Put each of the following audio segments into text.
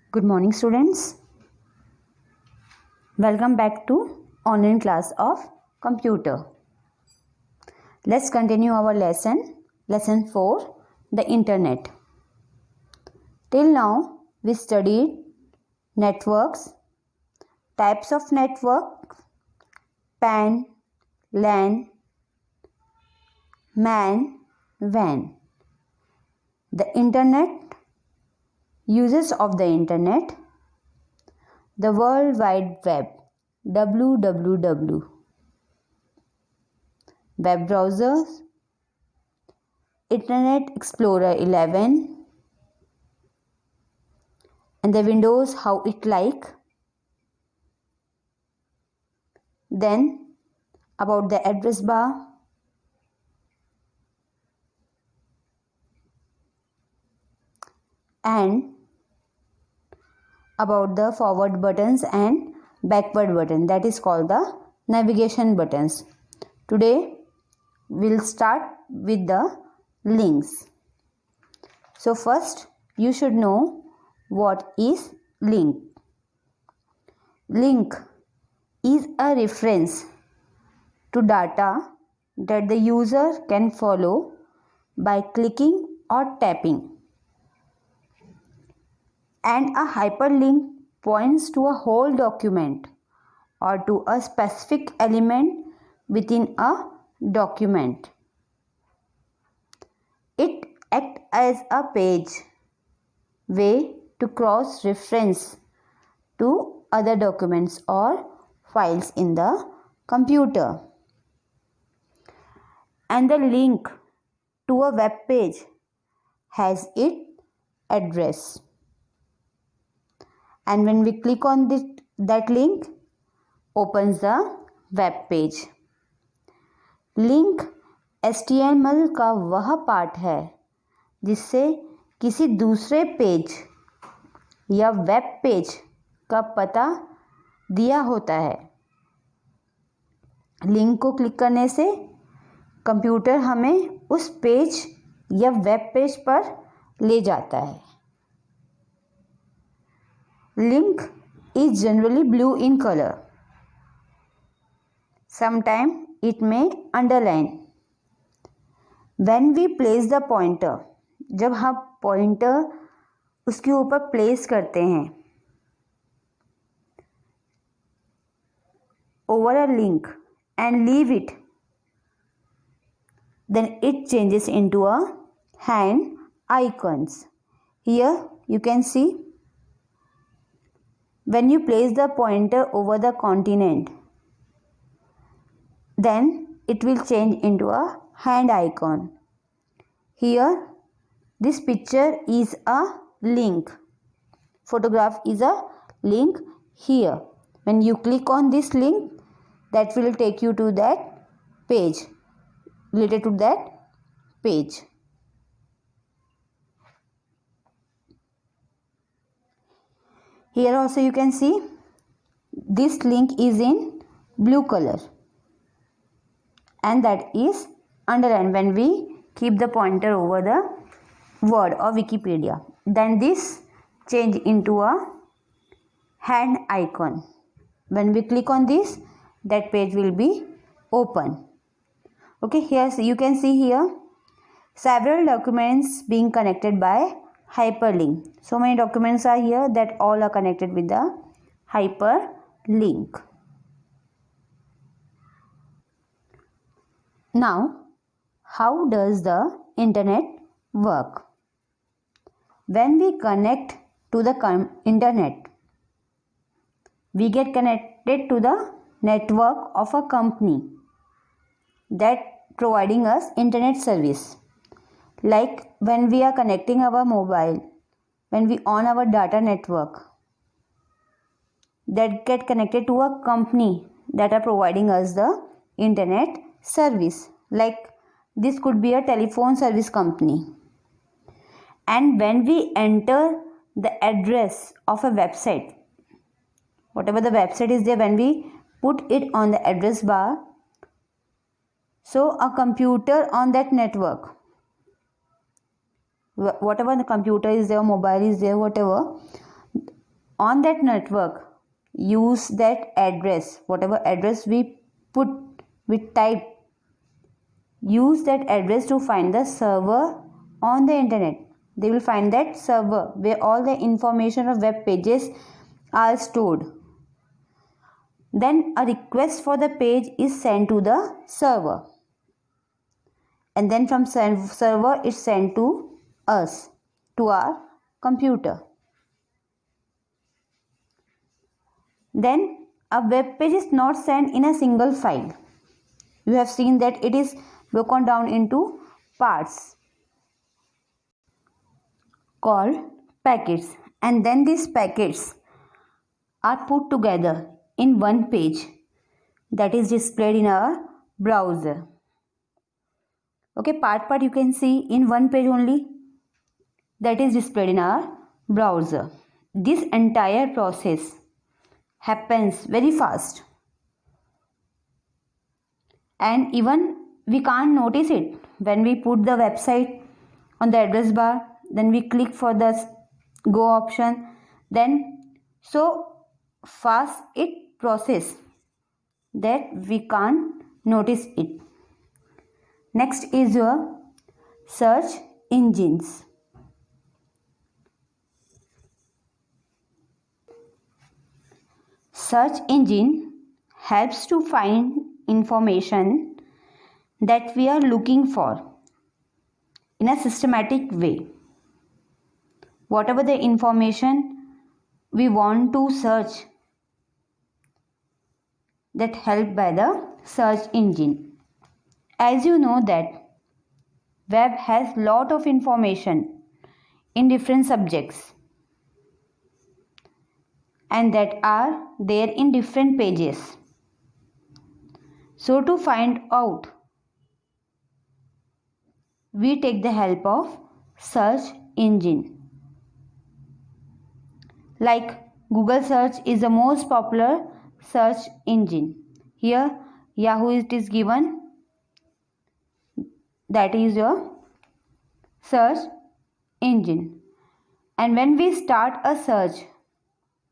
Good morning, students. Welcome back to online class of computer. Let's continue our lesson 4, the internet. Till now, we studied networks, types of network, PAN, LAN, MAN, WAN. The internet, uses of the internet, the World Wide Web, WWW, web browsers, Internet Explorer 11, and the Windows how it like. Then about the address bar, and about the forward buttons and backward button, that is called the navigation buttons. Today we'll start with the links. So first you should know what is link. Link is a reference to data that the user can follow by clicking or tapping. And a hyperlink points to a whole document or to a specific element within a document. It acts as a page way to cross-reference to other documents or files in the computer. And the link to a web page has its address. And when we click on that link, opens the web page. Link HTML का वह part है जिससे किसी दूसरे page या web page का पता दिया होता है. लिंक को क्लिक करने से कंप्यूटर हमें उस पेज या वेब पेज पर ले जाता है. Link is generally blue in color. Sometimes it may underline. When we place the pointer, जब हम पॉइंटर उसके ऊपर प्लेस करते हैं over a link and leave it, then it changes into a hand icons. Here you can see when you place the pointer over the continent, then it will change into a hand icon. Here this picture is a link. Photograph is a link here. When you click on this link, that will take you to that page, related to that page. Here also you can see this link is in blue color and that is underlined when we keep the pointer over the word or Wikipedia. Then this change into a hand icon. When we click on this, that page will be open. Okay, here you can see here several documents being connected by hyperlink. So many documents are here that all are connected with the hyperlink. Now, how does the internet work? When we connect to the internet, we get connected to the network of a company that providing us internet service. Like when we are connecting our mobile, when we on our data network, that get connected to a company that are providing us the internet service. Like this could be a telephone service company. And when we enter the address of a website, whatever the website is there, when we put it on the address bar, so a computer on that network, whatever the computer is there, mobile is there, whatever, on that network, use that address, whatever address we type, use that address to find the server on the internet. They will find that server where all the information of web pages are stored. Then a request for the page is sent to the server, and then from server it's sent to us, to our computer. Then a web page is not sent in a single file. You have seen that it is broken down into parts called packets, and then these packets are put together in one page that is displayed in our browser. Okay, part you can see in one page only, that is displayed in our browser. This entire process happens very fast, and even we can't notice it when we put the website on the address bar. Then we click for the go option, then so fast it process that we can't notice it. Next is your search engines. Search engine helps to find information that we are looking for in a systematic way. Whatever the information we want to search, that helped by the search engine. As you know that web has lot of information in different subjects, and that are there in different pages. So to find out, we take the help of search engine. Like Google search is the most popular search engine. Here Yahoo it is given, that is your search engine. And when we start a search,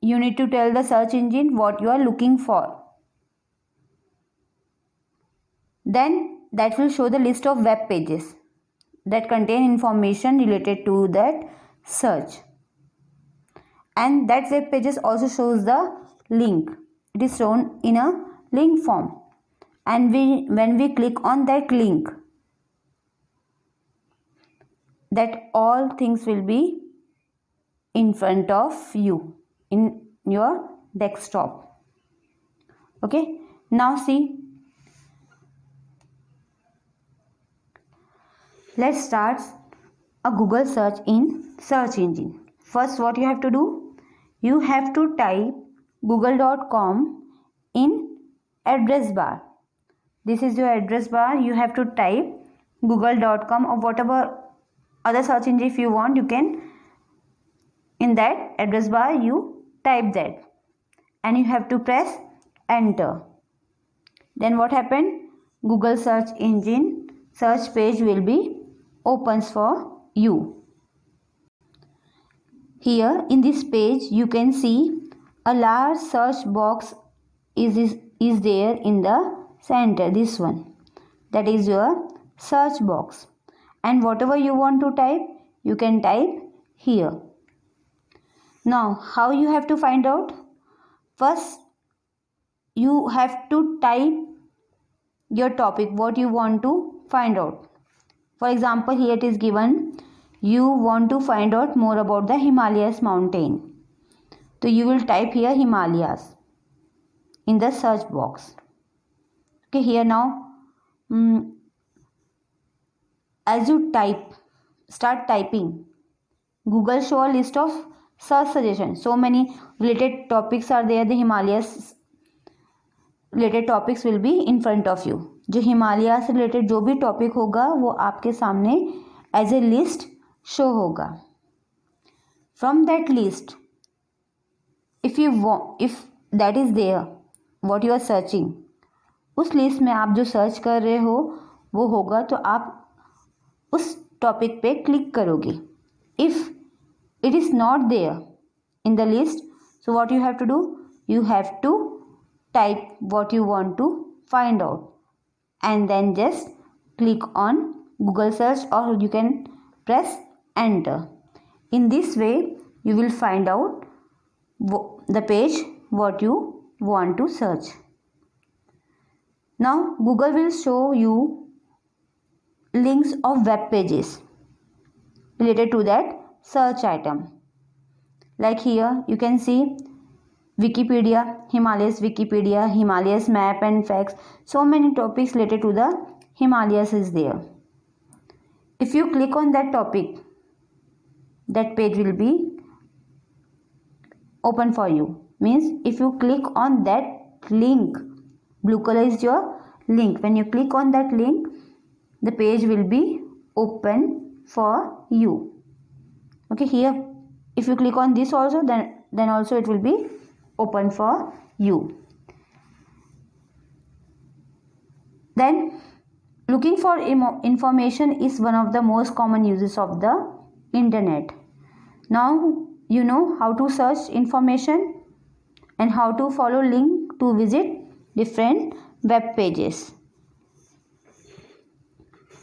you need to tell the search engine what you are looking for. Then that will show the list of web pages that contain information related to that search. And that web pages also shows the link. It is shown in a link form. And when we click on that link, that all things will be in front of you in your desktop. Okay, now see, let's start a Google search in search engine. First, what you have to do, you have to type google.com in address bar. This is your address bar. You have to type google.com or whatever other search engine if you want, you can, in that address bar you type that, and you have to press enter. Then what happened? Google search engine search page will be opens for you. Here in this page you can see a large search box is there in the center, this one, that is your search box, and whatever you want to type you can type here. Now how you have to find out? First you have to type your topic, what you want to find out. For example, here it is given, you want to find out more about the Himalayas mountain. So you will type here Himalayas in the search box. Okay, here now as you start typing, Google show a list of search suggestions. So many related topics are there. The Himalayas related topics will be in front of you. जो हिमालय से related जो भी topic होगा वो आपके सामने as a list show होगा. From that list if that is there what you are searching, उस लिस्ट में आप जो सर्च कर रहे हो वो होगा, तो आप उस टॉपिक पे क्लिक करोगे. If it is not there in the list, So what you have to do? You have to type what you want to find out and then just click on Google search, or you can press enter. In this way you will find out the page what you want to search. Now Google will show you links of web pages related to that search item. Like here you can see Wikipedia, Himalayas map and facts. So many topics related to the Himalayas is there. If you click on that topic, that page will be open for you. Means if you click on that link, blue color is your link. When you click on that link, the page will be open for you. Okay, here if you click on this also, then also it will be open for you. Then looking for information is one of the most common uses of the internet. Now you know how to search information and how to follow link to visit different web pages.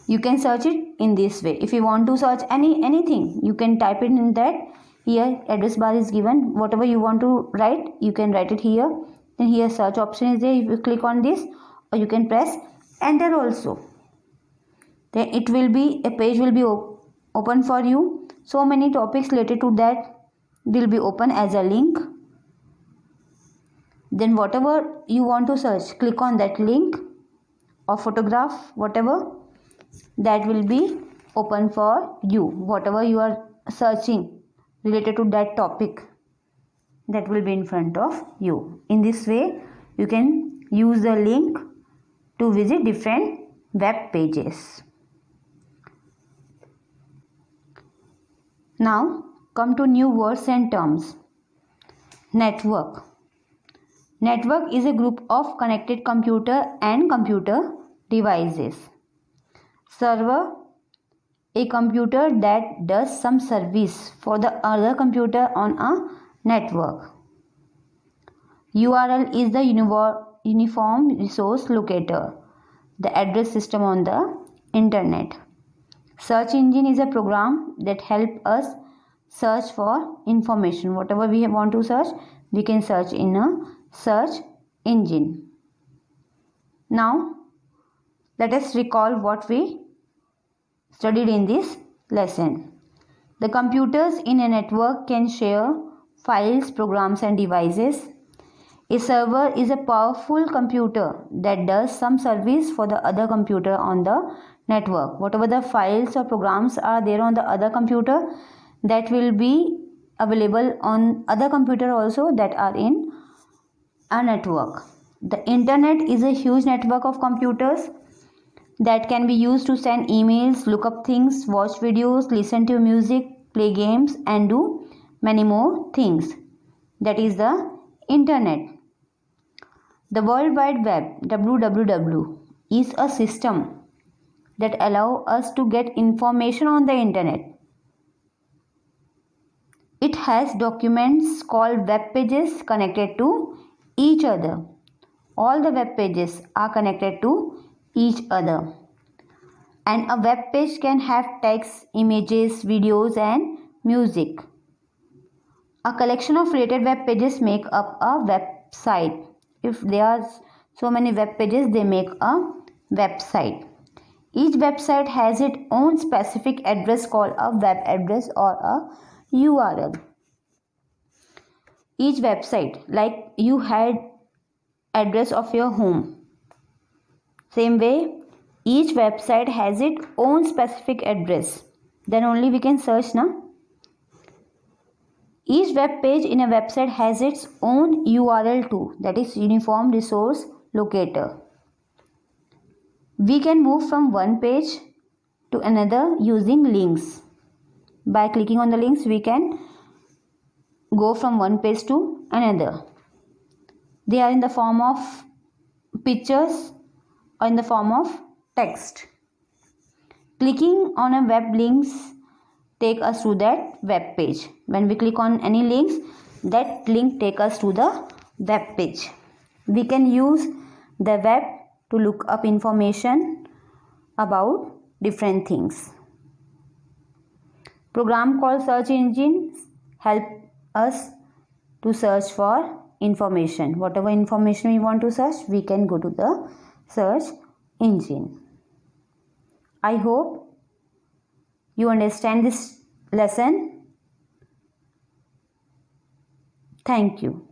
You can search it in this way. If you want to search anything, you can type it in that. Here address bar is given. Whatever you want to write, you can write it here. Then here search option is there. If you click on this, or you can press enter also. Then it will be, a page will be open for you. So many topics related to that will be open as a link. Then whatever you want to search, click on that link or photograph, whatever, that will be open for you. Whatever you are searching related to that topic, that will be in front of you. In this way you can use the link to visit different web pages. Now come to new words and terms. Network. Network is a group of connected computer and computer devices. Server, a computer that does some service for the other computer on a network. URL is the Uniform Resource Locator, the address system on the internet. Search engine is a program that helps us search for information. Whatever we want to search, we can search in a search engine. Now let us recall what we studied in this lesson. The computers in a network can share files, programs and devices. A server is a powerful computer that does some service for the other computer on the network. Whatever the files or programs are there on the other computer, that will be available on other computer also that are in a network. The internet is a huge network of computers that can be used to send emails, look up things, watch videos, listen to music, play games and do many more things. That is the internet. The World Wide Web, WWW, is a system that allows us to get information on the internet. It has documents called web pages connected to each other. All the web pages are connected to each other. And a web page can have text, images, videos and music. A collection of related web pages make up a website. If there are so many web pages, they make a website. Each website has its own specific address called a web address or a URL. Each website, like you had address of your home, same way each website has its own specific address. Then only we can search now. Each web page in a website has its own URL too, that is Uniform Resource Locator. We can move from one page to another using links. By clicking on the links, we can go from one page to another. They are in the form of pictures or in the form of text. Clicking on a web links take us to that web page. When we click on any links, that link take us to the web page. We can use the web to look up information about different things. Program called search engines help us to search for information. Whatever information we want to search, we can go to the search engine. I hope you understand this lesson. Thank you.